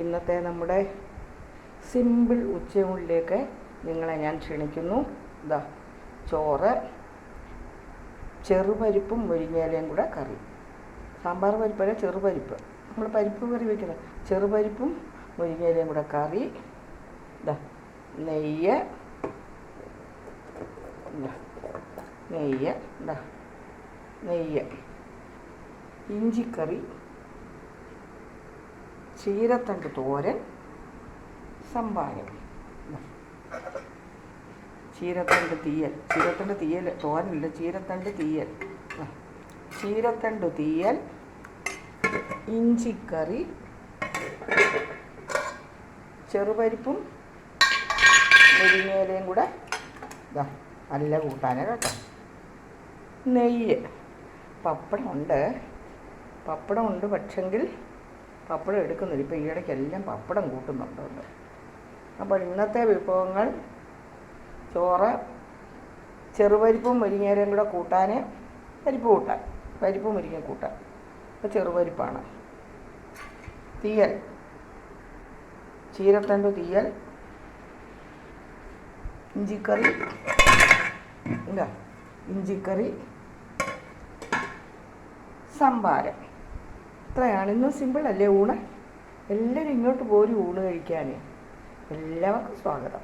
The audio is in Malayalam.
ഇന്നത്തെ നമ്മുടെ സിമ്പിൾ ഉച്ചയൂണിലേക്ക് നിങ്ങളെ ഞാൻ ക്ഷണിക്കുന്നു. ഇതാ ചോറ്, ചെറുപരിപ്പും മുരിങ്ങയിലയും കൂടെ കറി. സാമ്പാർ പരിപ്പല്ല, ചെറുപരിപ്പ്. നമ്മൾ പരിപ്പ് കറി വയ്ക്കുന്നത്. ചെറുപരിപ്പും മുരിങ്ങയിലയും കൂടെ കറി. ഇതാ നെയ്യ്, നെയ്യ്, ഇഞ്ചിക്കറി, ചീരത്തണ്ട് തോരൻ, സംഭാരം, ചീരത്തണ്ട് തീയൽ തോരനില്ല, ചീരത്തണ്ട് തീയൽ, ഇഞ്ചിക്കറി, ചെറുപരിപ്പും മുരിങ്ങയിലയും കൂടെ ഇതാ നല്ല കൂട്ടാനാണ് കേട്ടോ. നെയ്യ്, പപ്പടമുണ്ട് പക്ഷെങ്കിൽ പപ്പടം എടുക്കുന്നില്ല. ഇപ്പോൾ ഈയിടയ്ക്കെല്ലാം പപ്പടം കൂട്ടുന്നുണ്ട്. അപ്പോൾ ഇന്നത്തെ വിഭവങ്ങൾ ചോറ്, ചെറുപരിപ്പും മുരിങ്ങയിലയും കൂടെ കൂട്ടാൻ, പരിപ്പ് മുരിങ്ങ കൂട്ടാൻ. ഇപ്പോൾ ചെറുപരിപ്പാണ്. തീയൽ, ചീരത്തണ്ട് തീയൽ, ഇഞ്ചിക്കറി, സംഭാരം. ഇത്രയാണ്. ഇന്ന് സിമ്പിളല്ലേ ഊണ്? എല്ലാവരും ഇങ്ങോട്ട് പോരും ഊണ് കഴിക്കാൻ. എല്ലാവർക്കും സ്വാഗതം.